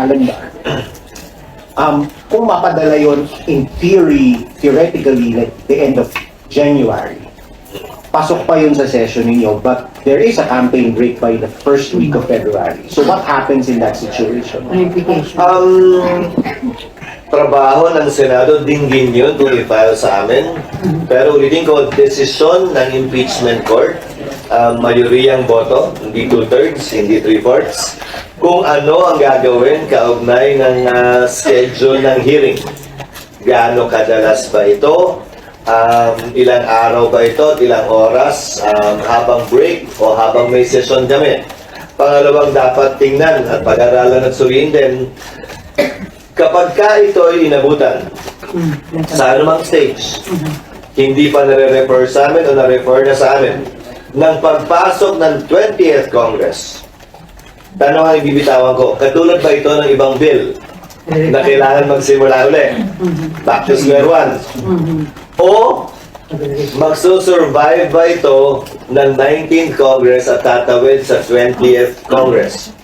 calendar, kung mapadala yon in theoretically, like the end of January, pasok pa yun sa session ninyo, but there is a campaign break by the first week of February. So what happens in that situation? Trabaho ng Senado, dinggin yun kung i-file sa amin. Pero ulitin ko, desisyon ng impeachment court, mayuriyang boto, hindi 2/3, hindi 3/4, kung ano ang gagawin kaugnay ng schedule ng hearing. Gaano kadalas ba ito? Ilang araw ba ito? Ilang oras? Habang break o habang may session kami? Pangalawang dapat tingnan at pag-aralan at suriin din, kapag ka ito ay inabutan sa anumang stage, hindi pa nare-refer sa amin o na-refer na sa amin, ng pagpasok ng 20th Congress, tanong ang ibibitawan ko, katulad ba ito ng ibang bill na kailangan magsimula uli? Back to square one. O magsusurvive ba ito ng 19th Congress at tatawid sa 20th Congress?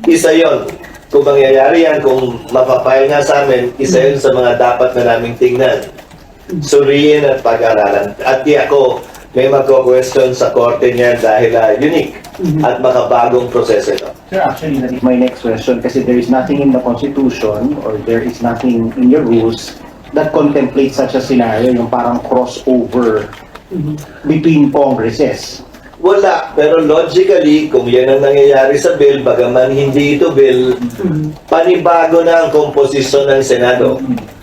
Isa yon. Kung mangyayari yan, kung mapapile nga sa amin, isa yun sa mga dapat na naming tingnan. Suriin at pag-aralan. At di ako may magko-question sa korte niyan dahil unique at makabagong proseso ito. Sir, actually, that is my next question kasi there is nothing in the Constitution or there is nothing in your rules that contemplates such a scenario, yung parang crossover between Congresses. Wala, pero logically, kung yan ang nangyayari sa bill, bagaman hindi ito bill, panibago na ang komposisyon ng Senado.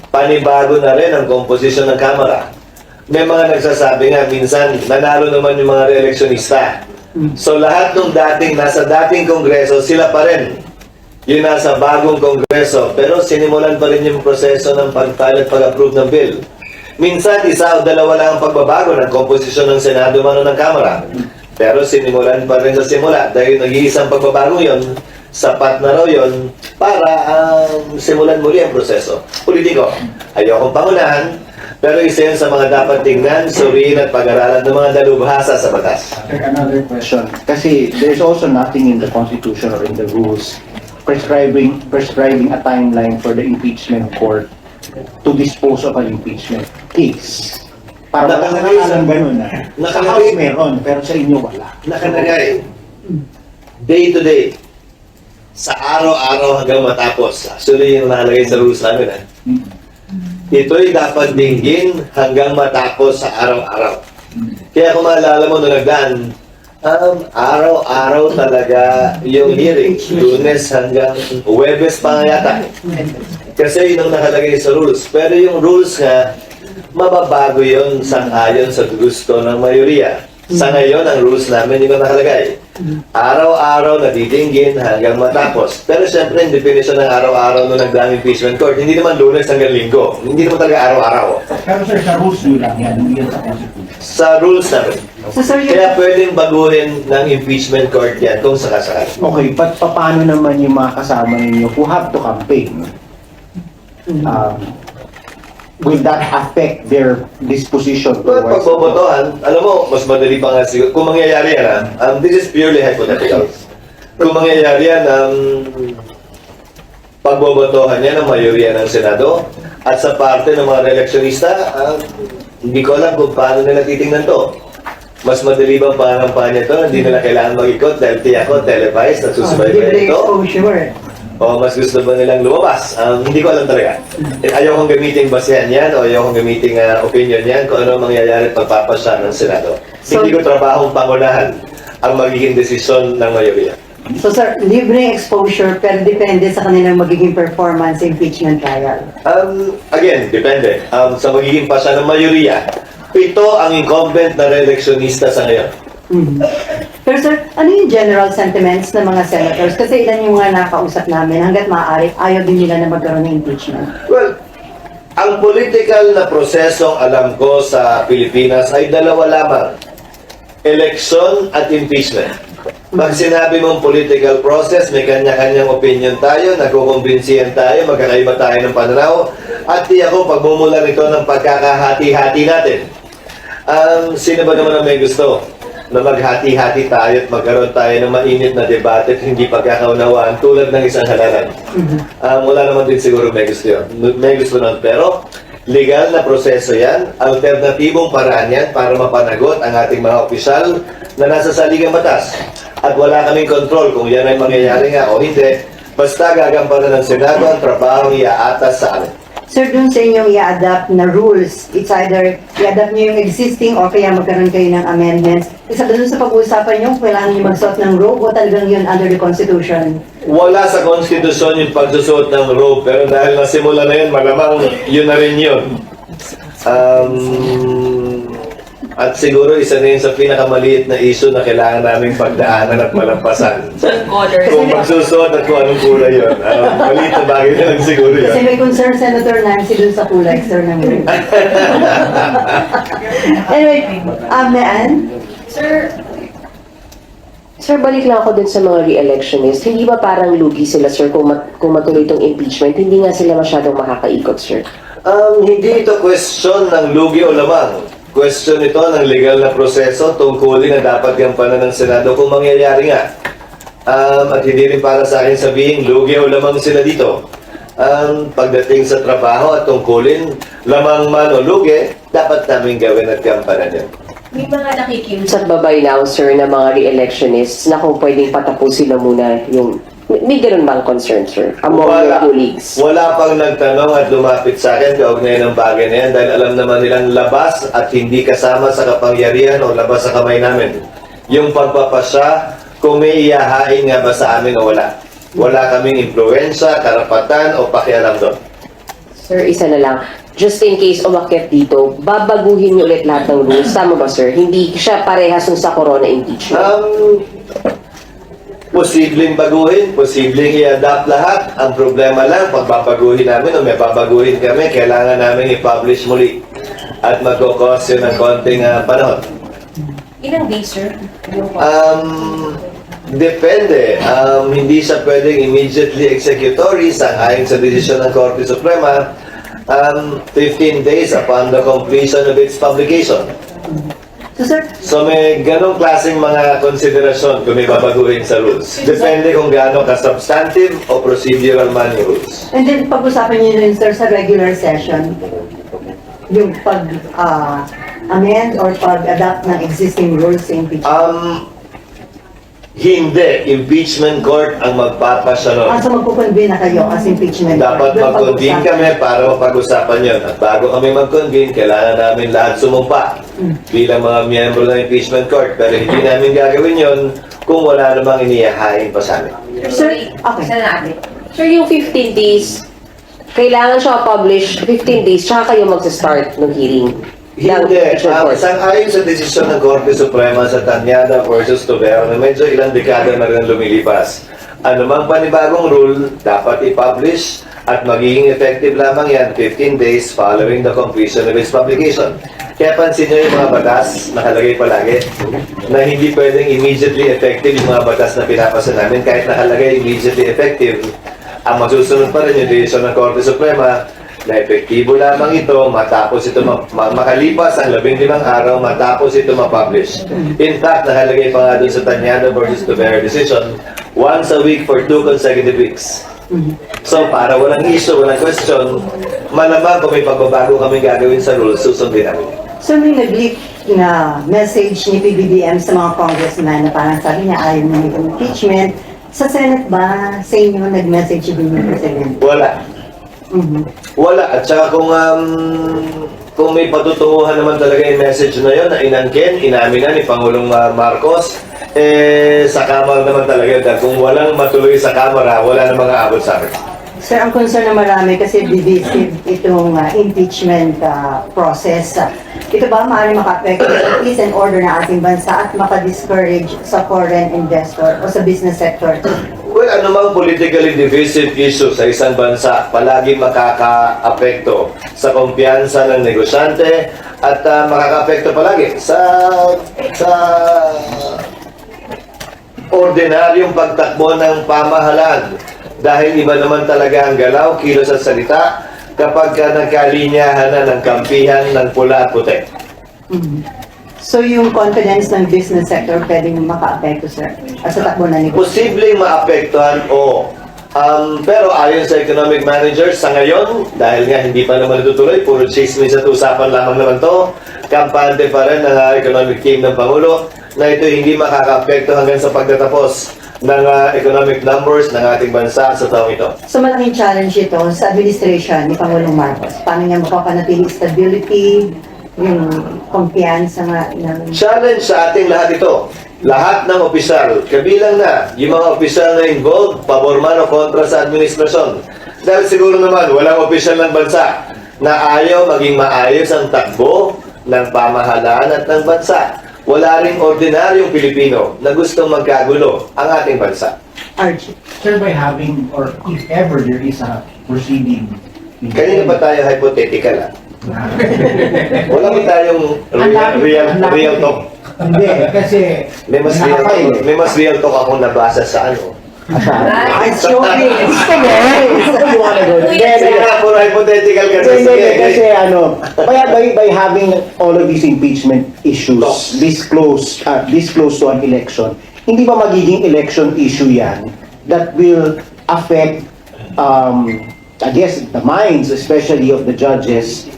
Panibago na rin ang komposisyon ng Kamara. May mga nagsasabi nga, minsan, nanalo naman yung mga re-electionista. So lahat ng nasa dating Kongreso, sila pa rin. Yung nasa bagong Kongreso, pero sinimulan pa rin yung proseso ng pag-file at pag-approve ng bill. Minsan, isa o dalawa lang ang pagbabago ng komposisyon ng Senado man o ng Kamara. Pero sinimulan pa rin sa simula dahil nag-iisang pagbabago yon, sapat na raw yon para simulan muli ang proseso. Ulitin ko, ayokong pangunahan, pero isa yun sa mga dapat tingnan, suriin at pag-aralan ng mga dalubhasa sa batas. Another question. Kasi there's also nothing in the Constitution or in the rules prescribing a timeline for the impeachment court to dispose of an impeachment case. Para wala nakalang ganun na. Sa House meron, pero sa inyo wala. Nakalagay. Day to day. Sa araw-araw hanggang matapos. Actually, yung nakalagay sa rules namin. Ito'y dapat dinggin hanggang matapos sa araw-araw. Kaya kung maalala mo nung nagdaan, araw-araw talaga yung hearing. Lunes hanggang Huwebes pa nga yata. Kasi yun ang nakalagay sa rules. Pero yung rules nga, mababago yun ayon sa gusto ng mayoriya. Sa ngayon, ang rules namin yung nakalagay. Araw-araw nadidinggin hanggang matapos. Pero syempre, yung definition ng araw-araw nung nagdang impeachment court, hindi naman Lunes hanggang Linggo. Hindi naman talaga araw-araw. Pero sir, sa rules nyo lang yan, hindi sa Constitution. Sa rules namin. Kaya pwedeng baguhin ng impeachment court yan kung sakasakal. Okay, but paano naman yung mga kasama ninyo who have to campaign? Will that affect their disposition Well, towards... pagbobotohan, alam mo, mas madali pa nga siguro. Kung mangyayari yan, this is purely hypothetical. Kung mangyayari yan, pagbobotohan yan ng mayoriya ng Senado at sa parte ng mga re-electionista, hindi ko alam kung paano nila titingnan to. Mas madali bang pangampanya to? Hindi nila kailangan mag-ikot dahil tiyak ko, televised, nagsusubaybay ito. O mas gusto ba nilang lumabas? Hindi ko alam talaga. Ayokong gamitin basehan yan o ayokong gamitin opinion yan kung ano mangyayari pagpapasya ng Senado. So, hindi ko trabahong pangunahan ang magiging desisyon ng mayoriya. So sir, libreng exposure pero depende sa kanilang magiging performance sa impeachment trial. Again, depende. Sa magiging pasya ng mayoriya, ito ang incumbent na re-electionista sa ngayon. Pero sir, ano yung general sentiments ng mga senators? Kasi ilan yung mga nakausap namin hanggat maaari, ayaw din nila na magkaroon ng impeachment. Well, ang political na prosesong alam ko sa Pilipinas ay dalawa lamang. Election at impeachment. Pag sinabi mong political process, may kanya-kanyang opinion tayo, nagkukumbinsiyan tayo, magkakaiba tayo ng pananaw, at di ako pagmumulan ito ng pagkakahati-hati natin. Sino ba naman ang may gusto na maghati-hati tayo at magkaroon tayo ng mainit na debate at hindi pagkakaunawaan tulad ng isang halalan. Wala naman din siguro may gusto yun. May gusto nun. Pero legal na proseso yan, alternatibong paraan yan para mapanagot ang ating mga opisyal na nasa saligang batas. At wala kaming kontrol kung yan ay mangyayari nga o hindi. Basta gagampanan ng Senado ang trabaho iaatas sa amin. Sir, dun sa inyong i-adapt na rules, it's either i-adapt nyo yung existing o kaya magkaroon kayo ng amendments. Isa dun sa pag-uusapan nyo, kailangan nyo magsuot ng robe o talagang yun under the Constitution? Wala sa konstitusyon yung pagsusuot ng robe, pero dahil nasimula na yun, malamang yun na rin yun. At siguro isa na yun sa pinakamaliit na issue na kailangan naming pagdaanan at malampasan. Kung magsusuot at kung anong kulay yun. Maliit na bagay na lang siguro yun. Kasi may concern Senator Nancy dun sa kulay, sir, ng robe. Anyway, Ann? Sir, balik lang ako dun sa mga re-electionist. Hindi ba parang lugi sila, sir, kung matuloy itong impeachment? Hindi nga sila masyadong makakaikot, sir. Hindi ito question ng lugi o lamang. Question ito ng legal na proseso tungkulin na dapat gampanan ng Senado kung mangyayari nga. At hindi rin para sa akin sabihin, lugi o lamang sila dito. Pagdating sa trabaho at tungkulin, lamang man o lugi, dapat namin gawin at gampanan yun. May mga nakikiusap. Sa babay now, sir, na mga re-electionists na kung pwedeng patapusin na muna yung... May ganun bang concern, sir? Among your colleagues? Wala pang nagtanong at lumapit sa akin kaugnay ng bagay na yan dahil alam naman nilang labas at hindi kasama sa kapangyarihan o labas sa kamay namin. Yung pagpapasya, kung may iyahain nga ba sa amin o wala. Wala kaming impluensya, karapatan o pakialam doon. Sir, isa na lang. Just in case umakyat dito, babaguhin niyo ulit lahat ng rules. Tama ba, sir? Hindi siya parehas nung sa corona impeachment. Posibleng baguhin, posibleng i-adapt lahat. Ang problema lang, pag babaguhin namin o may babaguhin kami, kailangan namin i-publish muli. At magkukos yun ng konting panahon. Ilang days, sir? Depende. Hindi siya pwedeng immediately executory ayon sa desisyon ng Korte Suprema. 15 days upon the completion of its publication. So, sir, So may ganong klaseng mga konsiderasyon kung may babaguhin sa rules. Depende kung gaano ka-substantive o procedural man yung rules. and then pag-usapan nyo rin, sir, sa regular session, yung pag-amend or pag-adapt ng existing rules sa impeachment. Hindi. Impeachment court ang magpapasya nun. So magkukonvene na kayo as impeachment. Dapat Doon mag-convene pag-usapan. kami para mapag-usapan yun. At bago kami mag-convene, kailangan namin lahat sumumpa bilang mga miyembro ng impeachment court. Pero hindi namin gagawin yun kung wala namang inihahain pa sa amin. Sir, okay. Isa na natin. Sir, yung 15 days, kailangan siya publish 15 days, tsaka kayo magsa-start ng hearing. ng Hindi. impeachment court. Sang-ayon sa desisyon ng Korte Suprema sa Tanyada versus Tubero na medyo ilang dekada na rin lumilipas. Anumang panibagong rule, dapat i-publish at magiging effective lamang yan 15 days following the completion of its publication. Kaya pansin nyo yung mga batas, nakalagay palagi, na hindi pwedeng immediately effective yung mga batas na pinapasa namin kahit nakalagay immediately effective. Ang masusunod pa rin yung desisyon ng Korte Suprema na epektibo lamang ito matapos ito makalipas ang 15 araw matapos ito ma-publish. In fact, nakalagay pa nga dun sa Tanyada versus Tubero decision, once a week for 2 consecutive weeks. So, para walang issue, walang question, malamang kung may pagbabago kami gagawin sa rules, susundin namin. So may nag-leak na message ni PBBM sa mga congressman na parang sabi niya ayaw na ng impeachment. Sa Senate ba, sa inyo nag-message din yung President? Wala. Wala. At saka kung may patutunguhan naman talaga yung message na yun, na inangkin, inamin na ni Pangulong Marcos, sa Kamara naman talaga yun. Dahil kung walang matuloy sa Kamara, wala namang aabot sa akin. Sir, ang concern na marami kasi divisive itong impeachment process. Ito ba maaaring maka-affect sa peace and order na ating bansa at maka-discourage sa foreign investor o sa business sector? Well, anumang politically divisive issue sa isang bansa, palagi makaka-apekto sa kumpiyansa ng negosyante at makaka-apekto palagi sa ordinaryong pagtakbo ng pamahalaan. Dahil iba naman talaga ang galaw, kilos at salita kapag nagkalinyahan na ng kampihan ng pula at puti. So yung confidence ng business sector pwedeng maka-apekto, sir, at sa takbo na negosyo. Posibleng maapektuhan, oo. Pero ayon sa economic managers, sa ngayon, dahil nga hindi pa naman natutuloy, puro chismis at usapan lamang naman to, kampante pa rin ng economic team ng Pangulo na ito hindi makaka-apekto hanggang sa pagtatapos ng economic numbers ng ating bansa sa taong ito. So malaking challenge ito sa administration ni Pangulong Marcos. Paano niya mapapanatili stability, yung kumpiyansa nga ng... Challenge sa ating lahat ito. Lahat ng opisyal, kabilang na yung mga opisyal na involved, pabor man o kontra sa administrasyon. Dahil siguro naman, walang opisyal ng bansa na ayaw maging maayos ang takbo ng pamahalaan at ng bansa. Wala ring ordinaryong Pilipino na gustong magkagulo ang ating bansa. RG. Sir, by having, or if ever there is a proceeding... Kanina pa tayo hypothetical Wala ba tayong real talk? Hindi, kasi... May mas real talk akong nabasa sa ano. It's showbiz. Sige na, puro hypothetical kasi. Hindi, kasi ano, by having all of these impeachment issues this close to an election, hindi ba magiging election issue yan that will affect, I guess, the minds, especially of the judges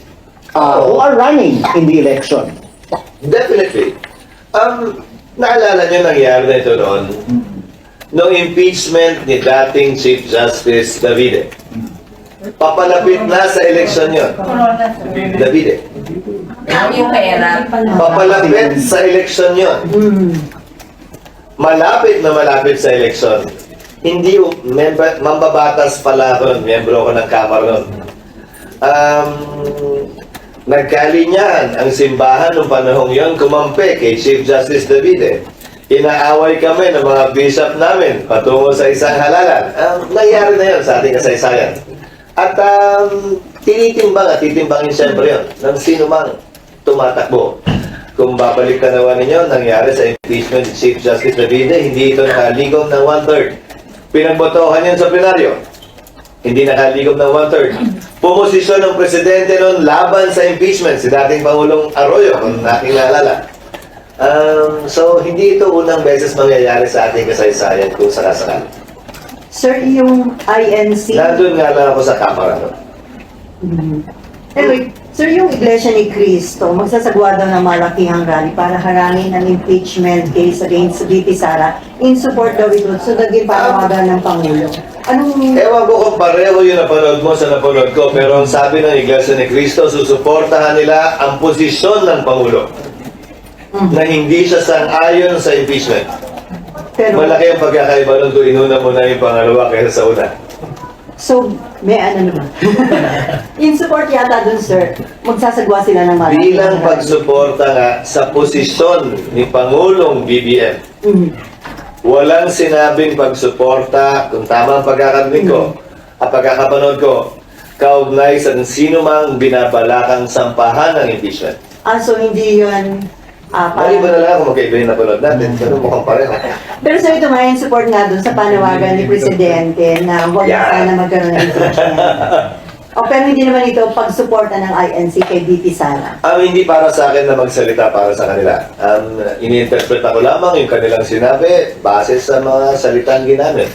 who are running in the election? Definitely. Naalala nyo nangyari na ito noon? Noong impeachment ni dating Chief Justice Davide. Papalapit na sa eleksyon yun. Davide. Yung pera. Papalapit sa eleksyon yun. Malapit na malapit sa eleksyon. Hindi, mambabatas pala ako nun, miyembro ako ng Kamara nun. Nagkalinyahan ang simbahan noong panahong yon, kumampi kay Chief Justice Davide. Inaaway kami ng mga bishop namin patungo sa isang halalan. Nangyari na yun sa ating kasaysayan. At titimbangin siyempre yun ng sino mang tumatakbo. Kung babalik ka naman ninyo, nangyari sa impeachment ni Chief Justice Davide, hindi ito nakaligom ng 1/3. Pinagbotohan yun sa plenaryo. Hindi nakaligom ng 1/3. Pumosisyon ng presidente noon laban sa impeachment, si dating Pangulong Arroyo, kung nating naalala. So, hindi ito unang beses mangyayari sa ating kasaysayan kung sakasakali. Sir, yung INC... Nandun nga lang ako sa Kamara. No? Anyway, sir, yung Iglesia ni Cristo, magsasagwa daw ng malakihang rally para harangin ang impeachment case against VP Sara in support daw ito, sundagin panawagan ng Pangulo. Anong... Ewan ko kung pareho yung napanood mo sa napanood ko, pero ang sabi ng Iglesia ni Cristo, susuportahan nila ang posisyon ng Pangulo na hindi siya sang-ayon sa impeachment. Pero, Malaki ang pagkakaiba nun kung inuna mo na yung pangalawa kaysa sa una. so, may ano naman. In support yata dun, sir, magsasagwa sila ng malakihang Bilang rally. pagsuporta nga sa posisyon ni Pangulong BBM, walang sinabing pagsuporta, kung tama ang pagkakarinig ko, at pagkakapanood ko, kaugnay sa sino mang binabalakang sampahan ng impeachment. So hindi yun... Maliban na lang kung magkaiba yung napanood natin, pero mukhang pareho. Pero sir, ito nga yung support nga dun sa panawagan ni Presidente na huwag na sana magkaroon ng impeachment. Pero hindi naman ito pagsuporta ng INC kay VP Sara. Hindi para sa akin na magsalita para sa kanila. Ini-interpret ako lamang yung kanilang sinabi base sa mga salitang ginamit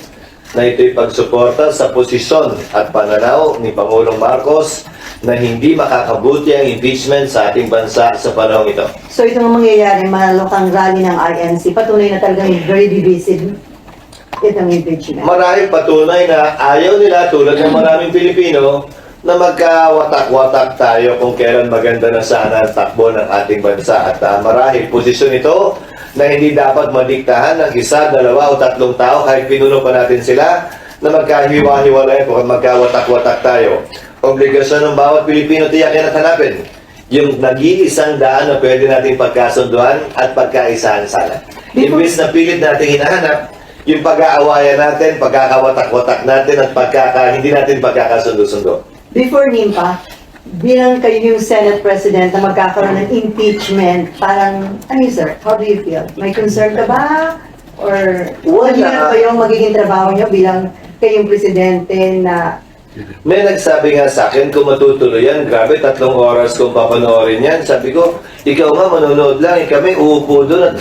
na ito'y pagsuporta sa posisyon at pananaw ni Pangulong Marcos na hindi makakabuti ang impeachment sa ating bansa sa panahong ito. So ito nga mangyayari, malukang rally ng INC, patunay na talagang very divisive itong impeachment. Marahil patunay na ayaw nila tulad ng maraming Pilipino na magkawatak-watak tayo kung kailan maganda na sana ang takbo ng ating bansa. At marahil posisyon ito na hindi dapat madiktahan ng 1, 2 o 3 tao kahit pinuno pa natin sila na magkahiwa-hiwalay kung magkawatak-watak tayo. Obligasyon ng bawat Pilipino tiyakin at hanapin yung nag-iisang daan na pwede nating pagkasunduan at pagkaisahan sana. Imbis na pilit natin hinahanap yung pag-aawayan natin, pagkakawatak-watak natin at hindi natin pagkakasundo-sundo. Before NIMPA, bilang kayo yung Senate President na magkakaroon ng impeachment, parang, ano yun, sir? How do you feel? May concern ka ba? Or Wala. ano ba yung magiging trabaho nyo bilang kayong Presidente na May nagsabi nga sa akin, kung matutuloy yan, grabe, 3 oras kung papanoorin yan. Sabi ko, ikaw nga, manonood lang, kami uupo doon at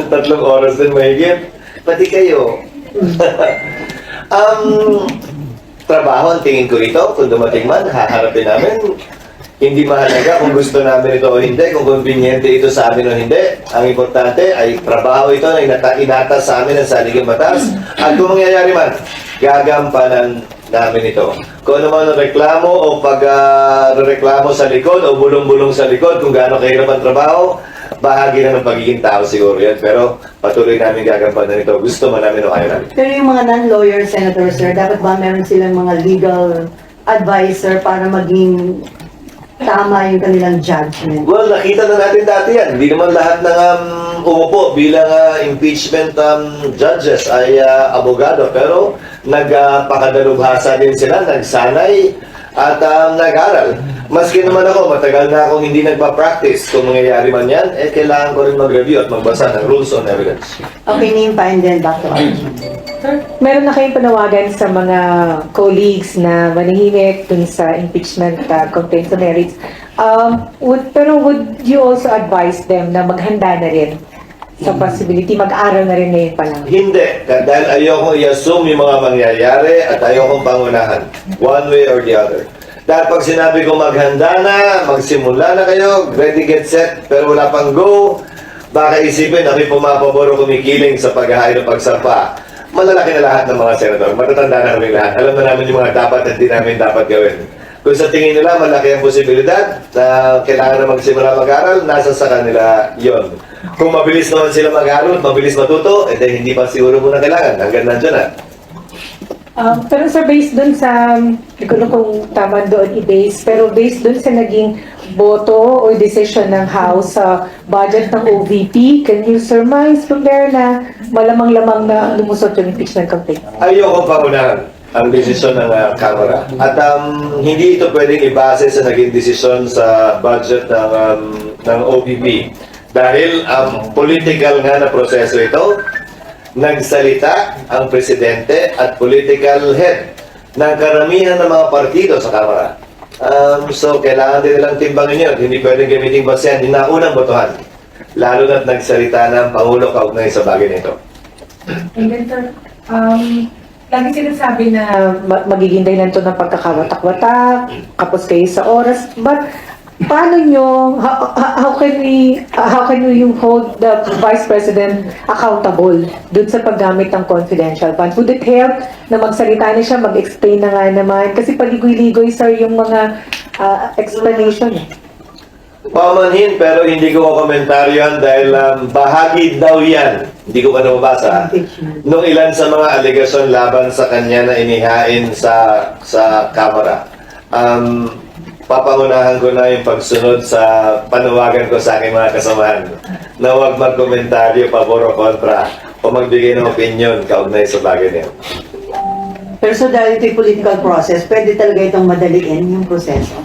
3 oras din mahigit. Pati kayo. Trabaho ang tingin ko rito, kung dumating man, haharapin namin. Hindi mahalaga kung gusto namin ito o hindi, kung conveniente ito sa amin o hindi. Ang importante ay trabaho ito na inatas sa amin ng saligang batas. At kung mangyayari man, gagampanan namin ito. Kung ano man ang reklamo o pag-reklamo sa likod o bulong-bulong sa likod, kung gaano kahirap ang trabaho, bahagi na ng pagiging tao siguro yan. Pero patuloy namin gagampanan ito. Gusto man namin o kaya namin. Pero yung mga non-lawyer senators, sir, dapat ba meron silang mga legal advisor para maging tama yung kanilang judgment? Well, nakita na natin dati yan. Hindi naman lahat ng umupo bilang impeachment judges ay abogado. Pero nagpakadalubhasa din sila, nagsanay at nag-aral. Maski naman ako, matagal na akong hindi nagpa-practice. Kung mangyayari man yan, kailangan ko rin mag-review at magbasa ng rules on evidence. Okay, name pa and then back to RG. Meron na kayong panawagan sa mga colleagues na manihimik dun sa impeachment complaint sa merits. Pero would you also advise them na maghanda na rin sa possibility, mag-aral na rin ngayon pa lang? Hindi. Dahil ayokong i-assume yung mga mangyayari at ayokong pangunahan. One way or the other. Dahil pag sinabi ko maghanda na, magsimula na kayo, ready, get set, pero wala pang go, baka isipin na may pumapabor o kumikiling sa paghahay ng pagsampa. Malalaki na lahat ng mga senador. Matatanda na kami lahat. Alam na namin yung mga dapat at di namin dapat gawin. Kung sa tingin nila malaki ang posibilidad na kailangan na magsimula mag-aral, nasa sa kanila yon. Kung mabilis naman sila mag-aral, mabilis matuto, hindi pa siguro muna kailangan. Hanggang nandiyan na. Pero sir, based dun sa, hindi ko na kung tama doon i-base, pero based dun sa naging boto o decision ng House sa budget ng OVP, can you surmise from there na malamang-lamang na lumusot yung impeachment complaint? Ayoko pangunahan ang desisyon ng Kamara. At hindi ito pwedeng ibase sa naging desisyon sa budget ng OVP. Dahil political nga na proseso ito, nagsalita ang presidente at political head ng karamihan ng mga partido sa Kamara. So, kailangan din nilang timbangin yun. Hindi pwedeng gamitin basehan, hindi na unang botohan. Lalo na't nagsalita ng Pangulo kaugnay sa bagay nito. And then sir, lagi sinasabi na magiging dahilan to ng pagkakawatak-watak, kapos kayo sa oras, but paano nyo, how can you hold the Vice President accountable dun sa paggamit ng confidential funds? Would it help na magsalita na siya, mag-explain na nga naman? Kasi paligoy-ligoy, sir, yung mga explanation. Pamanhin, pero hindi ko komentaryo yan dahil bahagi daw yan. Hindi ko pa nababasa. Nung ilan sa mga alegasyon laban sa kanya na inihain sa Kamara. Papangunahan ko na yung pagsunod sa panawagan ko sa aking mga kasamahan na huwag magkomentaryo, pabor o kontra o magbigay ng opinion kaugnay sa bagay niyo. Pero so dahil ito'y political process, pwede talaga itong madaliin yung proseso?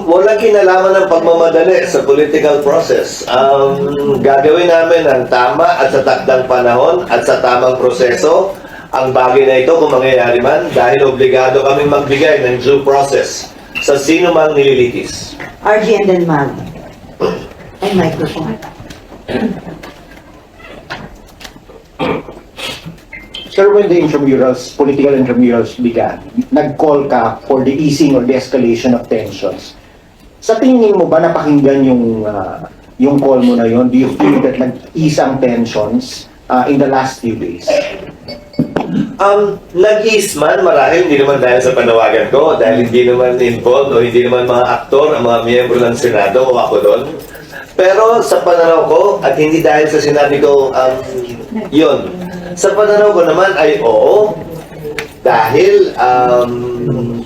Walang kinalaman ng pagmamadali sa political process. Gagawin namin ang tama at sa takdang panahon at sa tamang proseso ang bagay na ito kung mangyayari man dahil obligado kaming magbigay ng due process sa sino mang nililitis. RG and then Mag. And microphone. Sir, when the intramurals, political intramurals began, nag-call ka for the easing or the escalation of tensions. Sa tingin mo ba napakinggan yung call mo na yun? Do you feel that nag-ease ang tensions in the last few days? Nag-ease man, marahil hindi naman dahil sa panawagan ko, dahil hindi naman involved o hindi naman mga aktor, ang mga miyembro ng Senado o ako doon. Pero sa pananaw ko, at hindi dahil sa sinabi ko yun, sa pananaw ko naman ay oo, dahil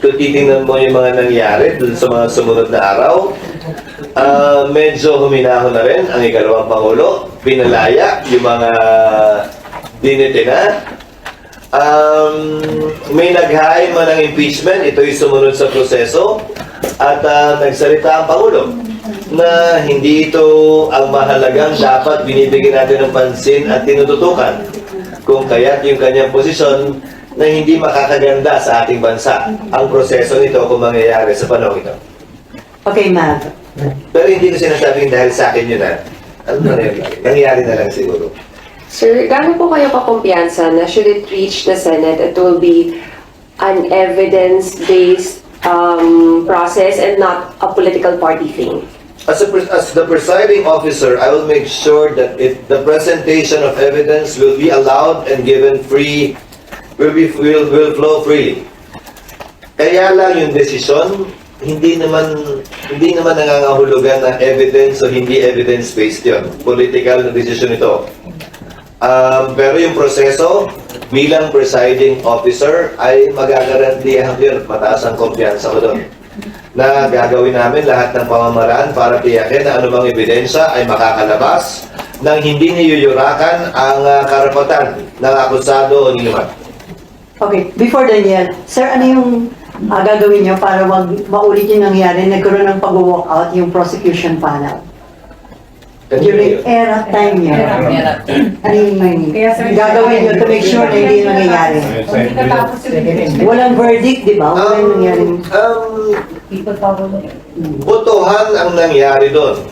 kung titingnan mo yung mga nangyari dun sa mga sumunod na araw, medyo huminahon na rin ang ikalawang Pangulo, pinalaya yung mga dinitina. May naghain man ng impeachment, ito'y sumunod sa proseso at nagsalita ang Pangulo na hindi ito ang mahalagang dapat binibigyan natin ng pansin at tinututukan kung kaya't yung kanyang posisyon na hindi makakaganda sa ating bansa ang proseso nito kung mangyayari sa panahon ito. Okay, Mav. Pero hindi ko sinasabing dahil sa akin yun nangyayari na lang siguro. Sir, gaano po kayo kakumpiyansa na should it reach the Senate, it will be an evidence-based process and not a political party thing? As the presiding officer, I will make sure that the presentation of evidence will be allowed and given free, will flow freely. Kaya lang yung desisyon, hindi naman nangangahulugan ng evidence o hindi evidence-based yun. Political na desisyon ito. Pero yung proseso, bilang presiding officer, ay magagarantiyahan yun. Mataas ang kumpiyansa ko doon. Na gagawin namin lahat ng pamamaraan para tiyakin na anumang ebidensya ay makakalabas nang hindi niyuyurakan ang karapatan ng akusado o ninuman. Okay, before Daniel, sir, ano yung gagawin niyo para wag maulit yung nangyari, nagkaroon ng pag-walkout yung prosecution panel? During era time niyo, ano yung gagawin niyo to make sure na hindi nangyayari? Walang verdict, di ba? Walang nangyari. Botohan ang nangyari doon.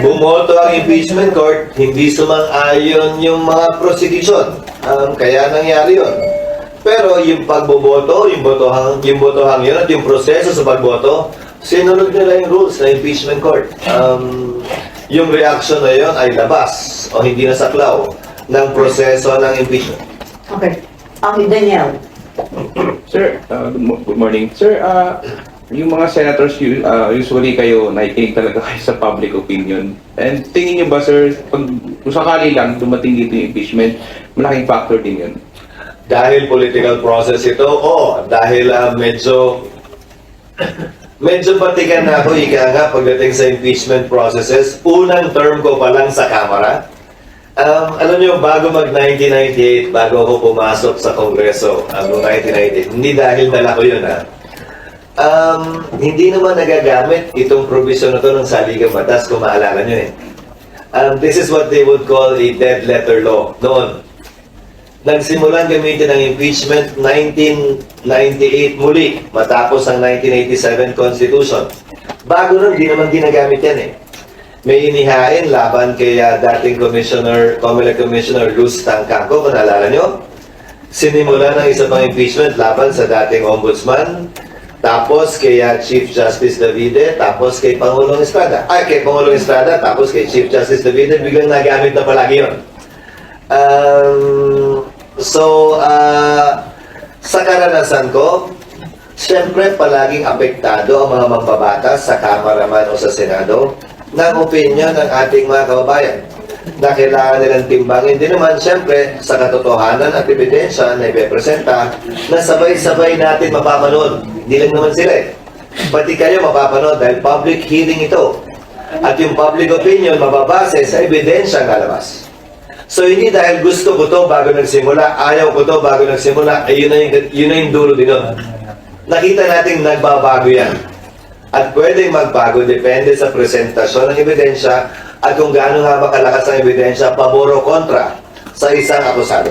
Bumoto ang impeachment court, hindi sumang-ayon yung mga prosecution. Kaya nangyari yun. Pero yung pagboboto, yung botohang yun at yung proseso sa pagboto, sinunod nila yung rules na impeachment court. Yung reaction na yun ay labas o hindi nasaklaw ng proseso ng impeachment. Okay. Ang Daniel. Sir, good morning. Sir, yung mga senators, usually kayo, nakikinig talaga kayo sa public opinion. And tingin niyo ba, sir, kung sakali lang dumating dito yung impeachment, malaking factor din yun? Dahil political process ito, dahil medyo batikan na ako, ika nga, pagdating sa impeachment processes, unang term ko pa lang sa Kamara. Alam niyo, bago mag-1998, bago ako pumasok sa Kongreso, noong 1998, hindi dahil dala ko yun, hindi naman nagagamit itong provision na to ng saligang batas, kung maalala niyo This is what they would call a dead letter law noon. Nagsimulan gamitin ang impeachment 1998 muli, matapos ang 1987 Constitution. Bago nun, di naman ginagamit yan May inihain laban kay dating COMELEC Commissioner Luz Tangcangco, kung naalala nyo. Sinimulan ng isa pang impeachment laban sa dating Ombudsman, tapos kay Chief Justice Davide, tapos kay Pangulong Estrada. Kay Pangulong Estrada, tapos kay Chief Justice Davide, biglang nagamit na palagi yun. Sa karanasan ko, siyempre palaging apektado ang mga mambabatas sa Kamara man o sa Senado ng opinion ng ating mga kababayan na kailangan nilang timbangin din naman siyempre sa katotohanan at ebidensya na ipepresenta na sabay-sabay natin mapapanood. Hindi lang naman sila Pati kayo mapapanood dahil public hearing ito. At yung public opinion mababase sa ebidensya ng lalabas. So hindi dahil gusto ko to bago nagsimula, ayaw ko to bago nagsimula, yun na yung dulo din nun. Nakita natin nagbabago yan. At pwedeng magbago depende sa presentasyon ng ebidensya at kung gaano nga makalakas ang ebidensya, pabor o kontra sa isang akusado.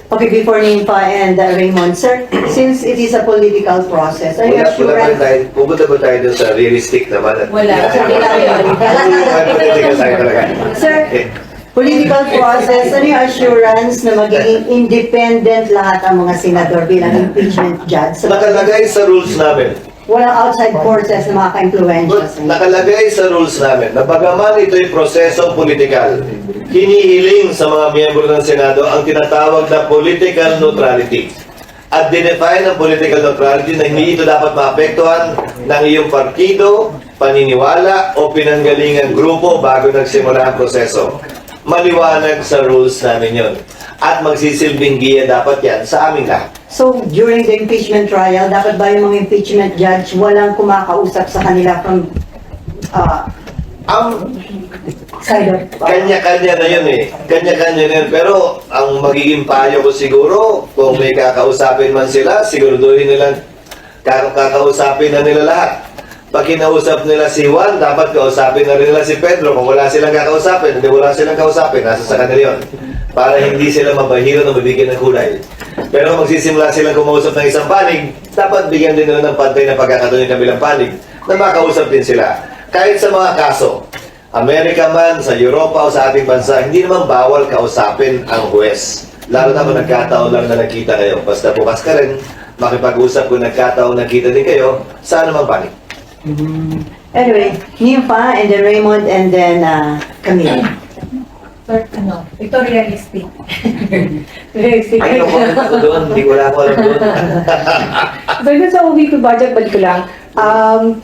Okay, before Ninfa and Raymond, sir, since it is a political process, are you assurance? Pupunta ba tayo dun sa realistic naman? Wala. Political tayo talaga. Sir, political process, ano yung assurance na magiging independent lahat ang mga senador bilang impeachment judge? Nakalagay sa rules namin. Walang outside forces na makaka-influensya. Nakalagay sa rules namin na bagaman ito'y prosesong politikal, hinihiling sa mga miyembro ng Senado ang tinatawag na political neutrality. At dinefine ang political neutrality na hindi ito dapat maapektuhan ng iyong partido, paniniwala o pinanggalingang grupo bago nagsimula ang proseso. Maliwanag sa rules namin yun. At magsisilbing giya dapat yan sa aming lahat. So, during the impeachment trial, dapat ba yung mga impeachment judge walang kumakausap sa kanila from side of... Kanya-kanya na yun Kanya-kanya na yun. Pero ang magiging payo ko siguro, kung may kakausapin man sila, siguraduhin nilang kakausapin na nila lahat. Pag kinausap nila si Juan, dapat kausapin na rin nila si Pedro. Kung wala silang kakausapin, hindi wala silang kausapin. Nasa sa kanila yun. para hindi sila mabahiro na mabigyan ng kulay. Pero kung magsisimula silang kumausap ng isang panig, dapat bigyan din nila ng pantay na pagkakataon yung kabilang panig na makausap din sila. Kahit sa mga kaso, Amerika man, sa Europa o sa ating bansa, hindi naman bawal kausapin ang huwes. Lalo na kung nagkataon lang na nagkita kayo. Basta bukas ka rin, makipag-usap kung nagkataon nagkita din kayo, saan naman panig. Anyway, Nympha and then Raymond and then Camille. Sir, ito realistic. Realistic. Ay, ano ko doon? Hindi ko lang alam doon. So, yun sa OVP budget, balik ko lang.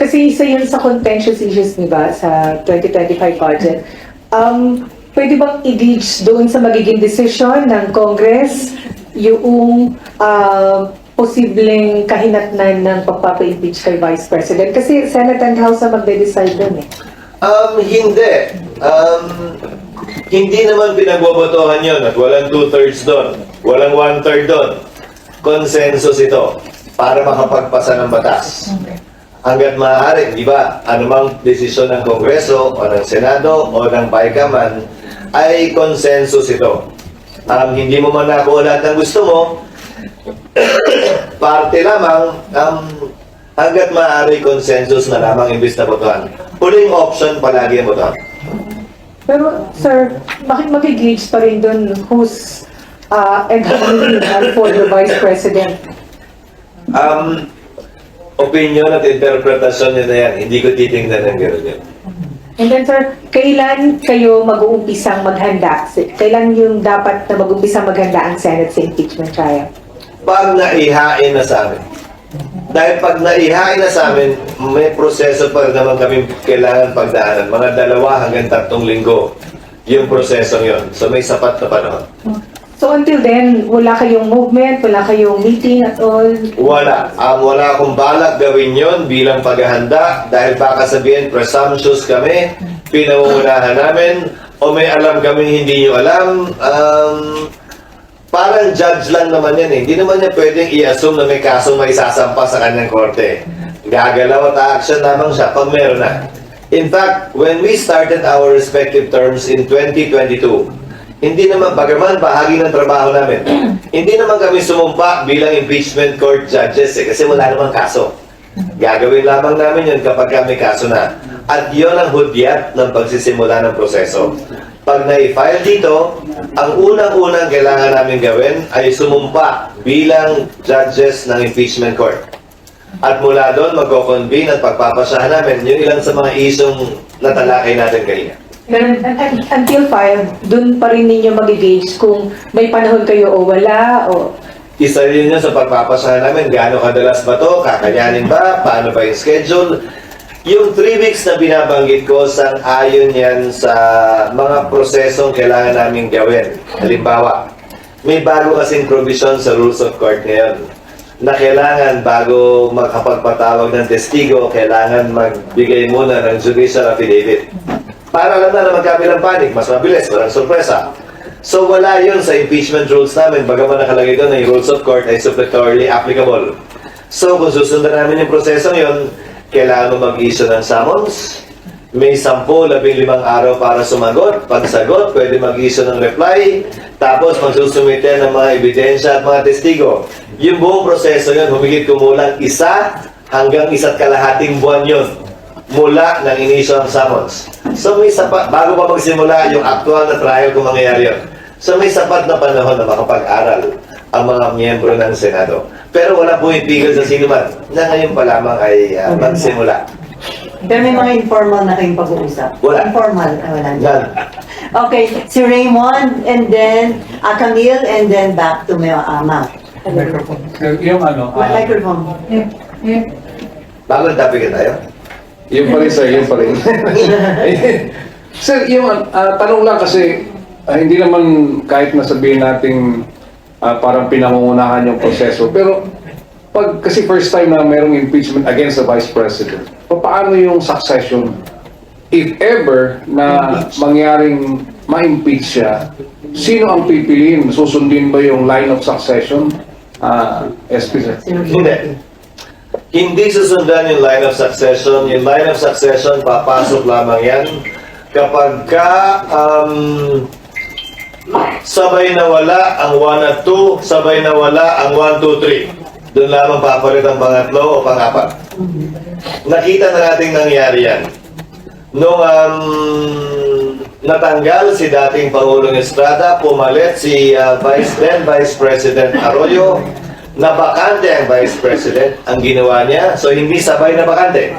Kasi isa yun sa contentious issues, di ba, sa 2025 budget. Pwede bang i-gauge doon sa magiging decision ng Congress yung posibleng kahinatnan ng pagpapa-impeach kay Vice President? Kasi Senate and House ang magde-decide doon eh. Hindi. Hindi naman pinagbobotohan yun at walang 2/3 doon. Walang 1/3 doon. Consensus ito para makapagpasa ng batas. Hanggat maaari, di ba, anumang desisyon ng Kongreso o ng Senado o ng Baikaman ay consensus ito. Hindi mo man nakuha lahat ng gusto mo, parte lamang, hanggat maaari consensus na lamang imbis na botohan. Huling option palagi ang botohan. Pero, sir, bakit mag-gauge pa rin doon who's and how many for the Vice President? Opinion at interpretasyon nyo na yan. Hindi ko titingnan ng gano'n yun. And then, sir, kailan kayo mag-uumpisang maghanda? Kailan yung dapat na mag-uumpisang maghanda ang Senate sa impeachment trial? Pag naihain na sa amin. Dahil pag naihain na sa amin, may proseso pa naman kami kailangan pagdaanan. Mga 2 hanggang 3 linggo yung prosesong yon. So may sapat na panahon. So until then, wala kayong movement, wala kayong meeting at all? Wala. Wala akong balak gawin yon bilang paghahanda dahil baka sabihin presumptuous kami, pinangungunahan namin, o may alam kami hindi nyo alam. Parang judge lang naman yan eh. Hindi naman niya pwedeng i-assume na may kasong may sasampa sa kanyang korte. Gagalaw at action lamang siya pag meron na. In fact, when we started our respective terms in 2022, hindi naman, bagaman bahagi ng trabaho namin, hindi naman kami sumumpa bilang impeachment court judges eh, kasi wala namang kaso. Gagawin lamang namin yun kapag may kaso na. At yun ang hudyat ng pagsisimula ng proseso. Pag na-file dito, ang unang-unang kailangan namin gawin ay sumumpa bilang judges ng impeachment court. At mula doon, magko-convene at pagpapasahan namin yung ilan sa mga isyong natalakay natin kanina. Pero until 5, dun pa rin ninyo mag-gauge kung may panahon kayo o wala, o... Isa rin yun sa pagpapasahan namin, gaano kadalas ba to, kakayanin ba, paano ba yung schedule. Yung 3 weeks na binabanggit ko, sang-ayon yan sa mga prosesong kailangan namin gawin. Halimbawa, may bago kasing provision sa Rules of Court ngayon na kailangan bago makapagpatawag ng testigo, kailangan magbigay muna ng judicial affidavit. Para lang na magkabilang panig, mas mabilis, walang sorpresa. So wala yun sa impeachment rules namin, bagaman nakalagay doon na yung Rules of Court ay suppletorily applicable. So kung susundan namin yung prosesong yun, kailangan mo mag-issue ng summons. May 10-15 araw para sumagot. Pag sagot, pwede mag-issue ng reply. Tapos magsusumite ng mga ebidensya at mga testigo. Yung buong proseso yun, humigit kumulang 1 hanggang 1.5 buwan yun mula nang inisyo ang summons. So may sapat, bago pa magsimula yung actual na trial kung mangyayari yun. So may sapat na panahon na makapag-aral ang mga miyembro ng Senado. Pero wala pumipigil sa sino man na ngayon pa lamang ay magsimula. Pero may mga informal na kayong pag-uusap? Wala. Informal? Wala. None. Okay, si Raymond and then Camille and then back to Ma'am. Yung ano, Microphone. Bagong topic tayo. yung pa rin sir, yung pa rin. Sir, yung tanong lang kasi hindi naman kahit nasabihin natin parang pinangungunahan yung proseso. Pero pag kasi first time na mayroong impeachment against the Vice President, paano yung succession? If ever na mangyaring ma-impeach siya, sino ang pipiliin? Susundin ba yung line of succession? SP sir. Hindi. Hindi susundan yung line of succession. Yung line of succession, papasok lamang yan kapag ka sabay na wala ang 1 at 2, sabay na wala ang 1, 2, 3. Doon lamang papalit ang pangatlo o pang-apat. Nakita na natin nangyari yan. Nung natanggal si dating Pangulong Estrada, pumalit si Vice President Arroyo, na bakante ang Vice President. Ang ginawa niya, so hindi sabay na bakante.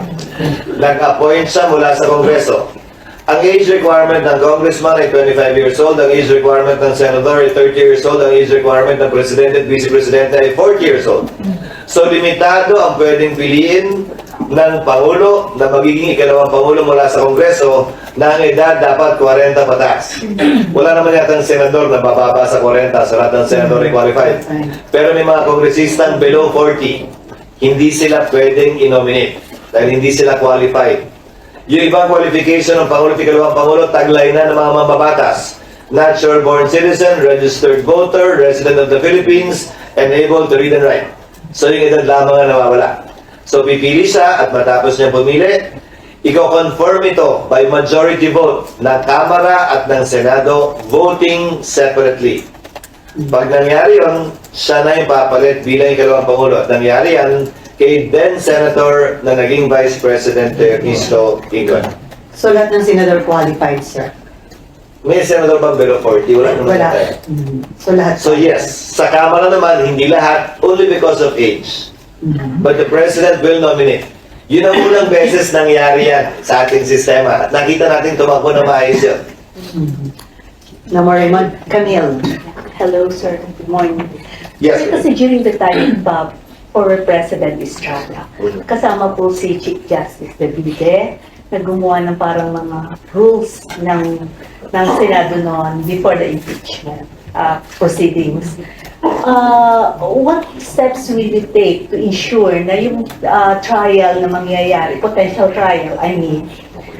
Nag-appoint siya mula sa Kongreso. Ang age requirement ng congressman ay 25 years old, ang age requirement ng senador ay 30 years old, ang age requirement ng presidente at vice-presidente ay 40 years old. So limitado ang pwedeng piliin ng Pangulo na magiging ikalawang Pangulo mula sa Kongreso na ang edad dapat 40 pataas. Wala naman yata ang senador na bababa sa 40, sa lahat ng senador ay qualified. Pero may mga kongresistang below 40, hindi sila pwedeng i-nominate dahil hindi sila qualified. Yung ibang qualification ng Pangulo at ikalawang Pangulo, taglay na ng mga mambabatas. Natural-born citizen, registered voter, resident of the Philippines, and able to read and write. So yung edad lamang ang nawawala. So pipili siya at matapos niya pumili, i-confirm ito by majority vote ng Kamara at ng Senado voting separately. Pag nangyari yun, siya na yung papalit bilang ikalawang Pangulo. At nangyari yan kay then Senator na naging Vice President Ernesto Ingon. So lahat ng senador qualified, sir? May Senator bang below 40? Wala naman Wala. tayo. So lahat. So yes, sa Kamara naman, hindi lahat, only because of age. But the President will nominate. Yun ang unang beses nangyari yan sa ating sistema. At nakita natin tumakbo na maayos yun. No more Raymond. Camille. Hello, sir. Good morning. Yes. Sir, kasi during the time of former President Estrada, kasama po si Chief Justice Davide, na gumawa ng parang mga rules ng Senado noon before the impeachment proceedings. What steps will you take to ensure na yung trial na mangyayari, potential trial, I mean,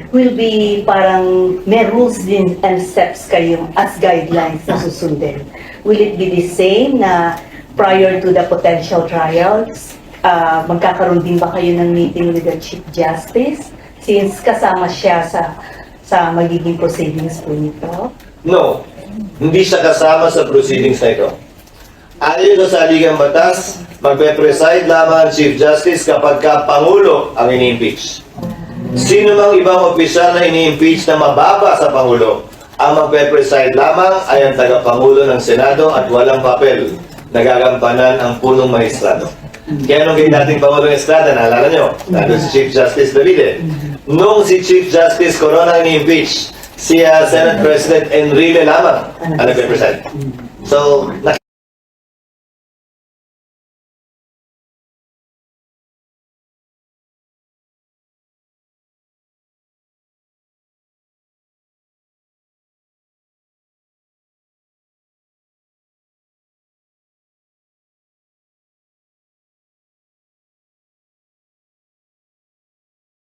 will be parang may rules din and steps kayong as guidelines na susundin? Will it be the same na prior to the potential trials, magkakaroon din ba kayo ng meeting with the Chief Justice since kasama siya sa magiging proceedings po nito? No, hindi siya kasama sa proceedings na ito. Ayon sa saligang batas, magpe-preside lamang ang Chief Justice kapag ka Pangulo ang ini-impeach. Sino mang ibang opisyal na ini-impeach na mababa sa Pangulo, ang magpe-preside lamang ay ang taga-Pangulo ng Senado at walang papel. Nagagampanan ang punong maestrado. Kaya nung kay dating Pangulong Estrada, naalala nyo, nandun si Chief Justice Davide. Nung si Chief Justice Corona ni-impeach, si Senate President Enrile lamang ang nagpe-preside. So,